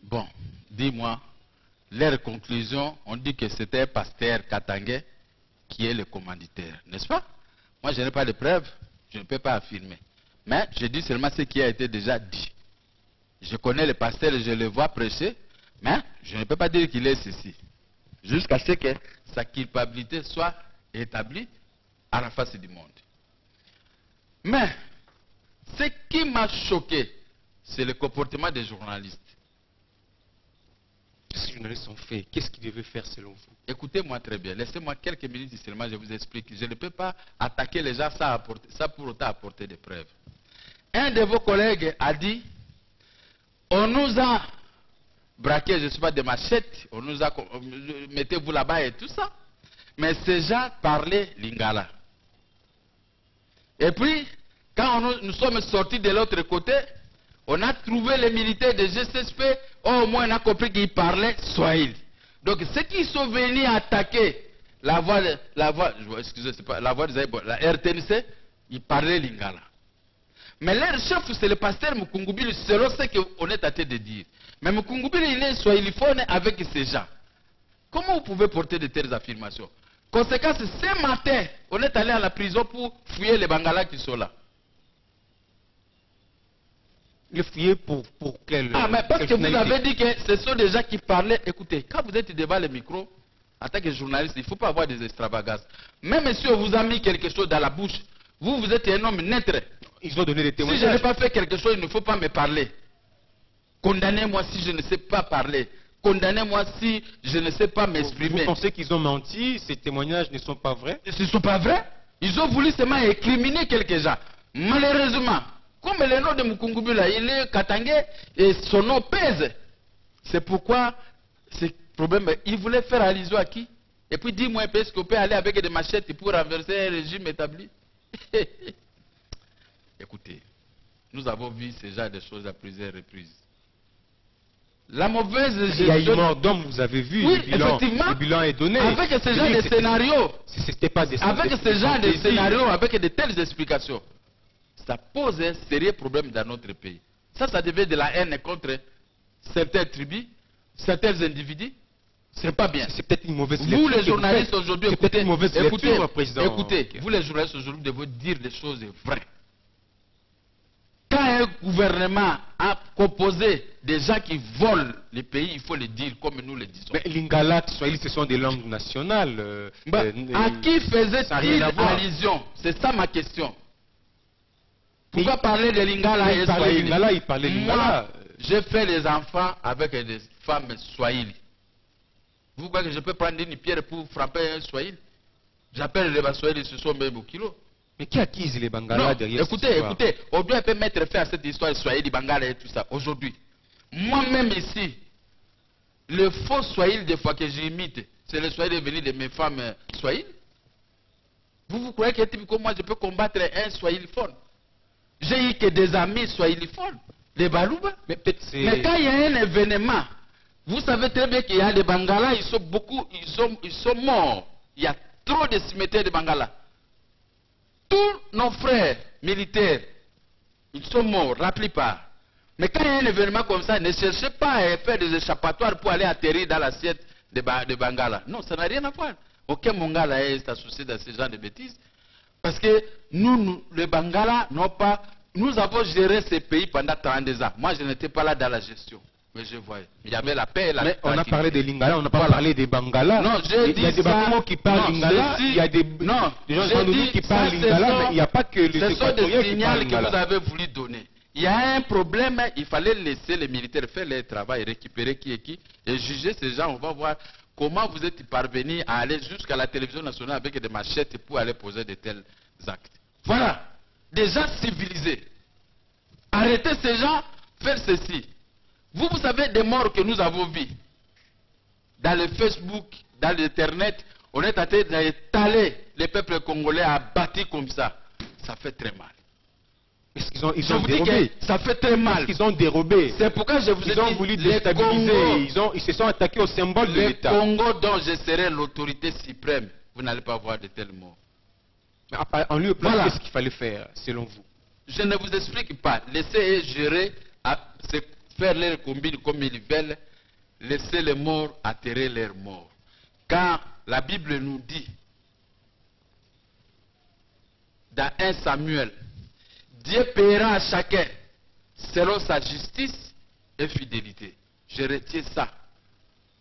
Bon, dis-moi, leur conclusion, on dit que c'était Pasteur Katangé qui est le commanditaire, n'est-ce pas? Moi, je n'ai pas de preuves, je ne peux pas affirmer. Mais je dis seulement ce qui a été déjà dit. Je connais le pasteur, je le vois prêcher, mais je ne peux pas dire qu'il est ceci. Jusqu'à ce que sa culpabilité soit établie à la face du monde. Mais, ce qui m'a choqué, c'est le comportement des journalistes. Qu'est-ce que les journalistes ont fait? Qu'est-ce qu'ils devaient faire selon vous? Écoutez-moi très bien. Laissez-moi quelques minutes seulement, je vous explique. Je ne peux pas attaquer les gens sans pour autant apporter des preuves. Un de vos collègues a dit, on nous a braqué, je ne sais pas, des machettes, on nous a, mettez-vous là-bas et tout ça. Mais ces gens parlaient lingala. Et puis, quand nous sommes sortis de l'autre côté, On a trouvé les militaires de GCSP, au moins on a compris qu'ils parlaient Swahili. Donc ceux qui sont venus attaquer la voix de la RTNC, ils parlaient Lingala. Mais leur chef, c'est le pasteur Mukungubili, selon ce qu'on est tenté de dire. Mais Mukungubili, il est swahiliphone avec ces gens. Comment vous pouvez porter de telles affirmations? Conséquence, ce matin, on est allé à la prison pour fouiller les Bangalas qui sont là. Le fouiller pour quel... Ah, mais parce que vous avez dit que ce sont des gens qui parlaient. Écoutez, quand vous êtes devant le micro, en tant que journaliste, il ne faut pas avoir des extravagances. Même si on vous a mis quelque chose dans la bouche, vous êtes un homme neutre. Ils ont donné des témoignages. Si je n'ai pas fait quelque chose, il ne faut pas me parler. Condamnez-moi si je ne sais pas parler. Condamnez-moi si je ne sais pas m'exprimer. Vous pensez qu'ils ont menti? Ces témoignages ne sont pas vrais? Ce ne sont pas vrais. Ils ont voulu seulement écriminer quelques gens. Malheureusement, comme le nom de Mukungubila, il est katangé et son nom pèse. C'est pourquoi ce problème, il voulait faire allusion à qui? Et puis dis-moi, est-ce qu'on peut aller avec des machettes pour renverser un régime établi? Écoutez, nous avons vu ce genre de choses à plusieurs reprises. La mauvaise gestion... Il y a eu mort d'homme, vous avez vu, oui, le bilan est donné. Avec ce genre de scénarios, c'était pas des avec ce genre de scénarios, avec de telles explications, ça pose un sérieux problème dans notre pays. Ça devient de la haine contre certaines tribus, certains individus. C'est pas bien. C'est peut-être une mauvaise lecture. Vous les journalistes aujourd'hui, écoutez, président. Vous les journalistes aujourd'hui devez dire les choses vraies. Quand un gouvernement a composé des gens qui volent les pays, il faut le dire comme nous le disons. Mais Lingala, Swahili, ce sont des langues nationales. À qui faisait-il allusion? C'est ça ma question. Pourquoi parler de Lingala et Swahili? Il parlait Lingala. Moi, j'ai fait les enfants avec des femmes Swahili. Vous croyez que je peux prendre une pierre pour frapper un Swahili? J'appelle les Swahili, ce sont même au kilo. Mais qui accuse les Bangalas derrière écoutez, aujourd'hui, on peut mettre fin à cette histoire de Swahili, Bangala et tout ça. Aujourd'hui, moi-même ici, le faux Swahili des fois que j'imite, c'est le Swahili venu de mes femmes Swahili. Vous croyez que typiquement moi, je peux combattre un Swahiliphone? J'ai eu que des amis Swahiliphones, des Balouba. Mais quand il y a un événement, vous savez très bien qu'il y a des Bangalas, ils sont morts. Il y a trop de cimetières de Bangalas. Tous nos frères militaires, ils sont morts, la plupart. Mais quand il y a un événement comme ça, ne cherchez pas à faire des échappatoires pour aller atterrir dans l'assiette de Bangala. Non, ça n'a rien à voir. Aucun Mongala est associé à ce genre de bêtises. Parce que nous, les Bangala, nous avons géré ces pays pendant 32 ans. Moi, je n'étais pas là dans la gestion. Mais je voyais. Il y avait la paix et la Mais on a parlé des Lingala, on n'a pas parlé des Bangala. Non, il y a des Bakoumos qui parlent Lingala, il y a des gens qui parlent Lingala, mais il n'y a pas que les Équatoriens qui parlent Lingala. Ce sont des signaux que vous avez voulu donner. Il y a un problème, il fallait laisser les militaires faire leur travail, récupérer qui est qui, et juger ces gens. On va voir comment vous êtes parvenus à aller jusqu'à la télévision nationale avec des machettes pour aller poser de tels actes. Voilà, des gens civilisés. Arrêtez ces gens, faire ceci. Vous savez des morts que nous avons vus dans le Facebook, dans l'Internet, on est en train d'étaler les peuples congolais abattus comme ça. Ça fait très mal. Est-ce qu'ils ont dérobé? Ça fait très mal. Parce qu'ils ont dérobé. C'est pourquoi je vous ai dit, ils ont voulu déstabiliser. Ils se sont attaqués au symbole de l'État. Le Congo dont je serai l'autorité suprême, vous n'allez pas voir de tels morts. Mais en lieu de place, qu'est-ce qu'il fallait faire, selon vous? Je ne vous explique pas. Laissez-les gérer, faire leurs combines comme ils veulent. Laissez les morts atterrir leurs morts. Quand la Bible nous dit, dans 1 Samuel, Dieu paiera à chacun selon sa justice et fidélité. Je retiens ça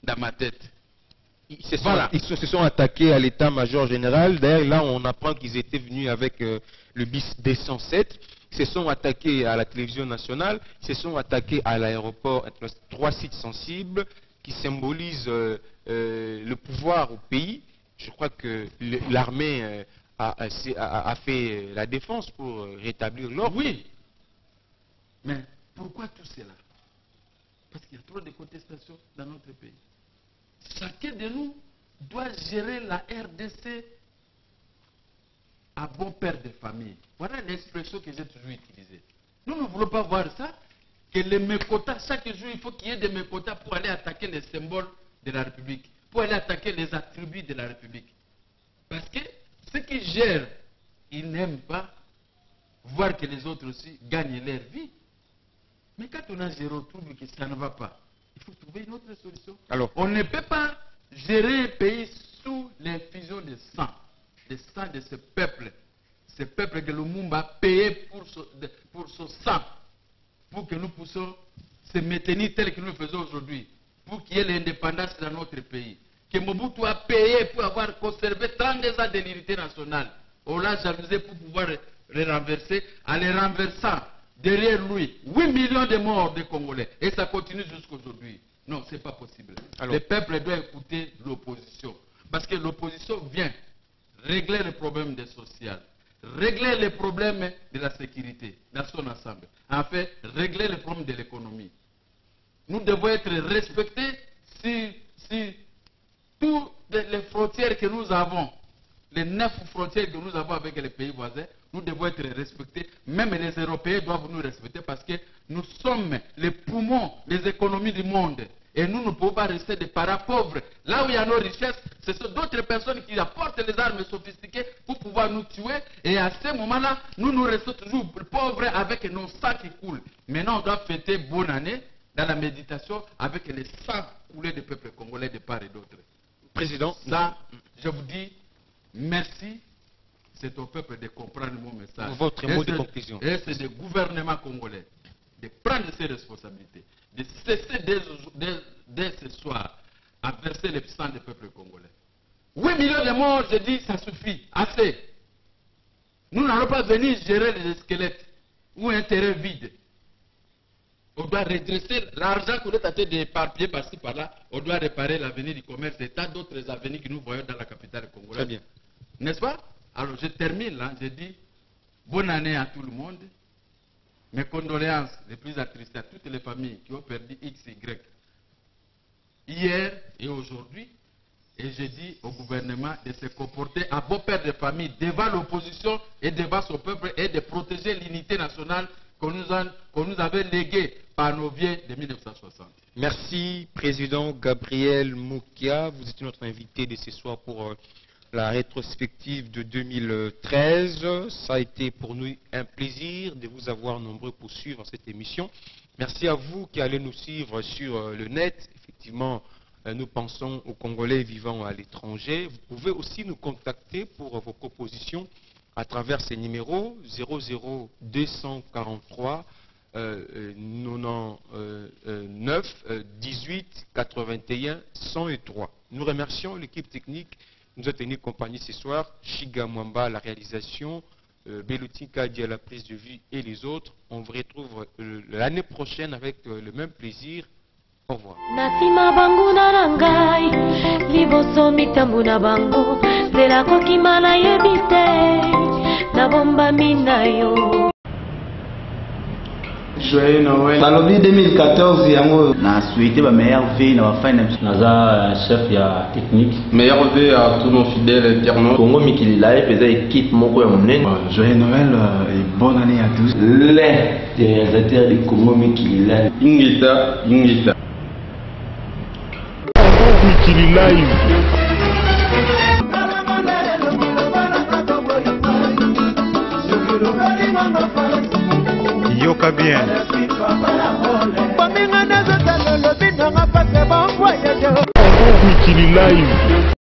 dans ma tête. Ils se sont attaqués à l'état-major général. D'ailleurs, là, on apprend qu'ils étaient venus avec le bis D107. Ils se sont attaqués à la télévision nationale. Ils se sont attaqués à l'aéroport. 3 sites sensibles qui symbolisent le pouvoir au pays. Je crois que l'armée a fait la défense pour rétablir l'ordre. Oui. Mais pourquoi tout cela? Parce qu'il y a trop de contestations dans notre pays. Chacun de nous doit gérer la RDC à bon père de famille. Voilà l'expression que j'ai toujours utilisée. Nous ne voulons pas voir ça. que les mécotas, chaque jour, il faut qu'il y ait des mécotas pour aller attaquer les symboles de la République, pour aller attaquer les attributs de la République. Parce que ceux qui gèrent, ils n'aiment pas voir que les autres aussi gagnent leur vie. Mais quand on a géré, on trouve que ça ne va pas. Il faut trouver une autre solution. Alors, on ne peut pas gérer un pays sous l'infusion de sang de ce peuple. Ce peuple que le monde a payé pour son sang, pour que nous puissions se maintenir tel que nous le faisons aujourd'hui, pour qu'il y ait l'indépendance dans notre pays. Que Mobutu a payé pour avoir conservé 32 ans de l'unité nationale. On l'a jalousé pour pouvoir les renverser, en les renversant derrière lui 8 millions de morts de Congolais. Et ça continue jusqu'à aujourd'hui. Non, ce n'est pas possible. Alors, le peuple doit écouter l'opposition. Parce que l'opposition vient régler les problèmes des social, régler les problèmes de la sécurité dans son ensemble. En fait, régler les problèmes de l'économie. Nous devons être respectés si toutes les frontières que nous avons, les 9 frontières que nous avons avec les pays voisins, nous devons être respectés. Même les Européens doivent nous respecter parce que nous sommes les poumons des économies du monde. Et nous ne pouvons pas rester des paras-pauvres. Là où il y a nos richesses, ce sont d'autres personnes qui apportent les armes sophistiquées pour pouvoir nous tuer. Et à ce moment-là, nous restons toujours pauvres avec nos sangs qui coulent. Maintenant, on doit fêter bonne année dans la méditation avec les sangs coulés du peuple congolais de part et d'autre. Président, ça, je vous dis merci. C'est au peuple de comprendre mon message. Votre mot de conclusion. Et c'est le gouvernement congolais de prendre ses responsabilités, de cesser dès ce soir à verser le sang du peuple congolais. 8 millions de morts, je dis, ça suffit, assez. Nous n'allons pas venir gérer les squelettes ou un terrain vide. On doit redresser l'argent qu'on est en train d'éparpiller par-ci par-là. On doit réparer l'avenir du commerce et tant d'autres avenirs que nous voyons dans la capitale congolaise. Très bien. N'est-ce pas? Alors je termine là, je dis bonne année à tout le monde. Mes condoléances les plus attristées à toutes les familles qui ont perdu X, Y hier et aujourd'hui. Et je dis au gouvernement de se comporter à bon père de famille devant l'opposition et devant son peuple et de protéger l'unité nationale qu'on nous avait léguée par nos vieux de 1960. Merci, Président Gabriel Mukia. Vous êtes notre invité de ce soir pour la rétrospective de 2013. Ça a été pour nous un plaisir de vous avoir nombreux pour suivre cette émission. Merci à vous qui allez nous suivre sur le net. Effectivement, nous pensons aux Congolais vivant à l'étranger. Vous pouvez aussi nous contacter pour vos propositions à travers ces numéros 00 243 99 18 81 103. Nous remercions l'équipe technique. Nous a tenu compagnie ce soir, Chiga Mwamba à la réalisation, Belouti Kadi à la prise de vue et les autres. On vous retrouve l'année prochaine avec le même plaisir. Au revoir. Joyeux Noël. Balobi 2014 yango na souhaité ba meilleur vie na ba na naza chef ya technique. Meilleur vœu à tous nos fidèles internautes. Congo Mikili Live faisait équipe moko ya monene. Joyeux Noël et bonne année à tous. Les réalisateurs de Congo Mikili Live. Ingita. Mikili Live. Yoka bien. Mikili Live.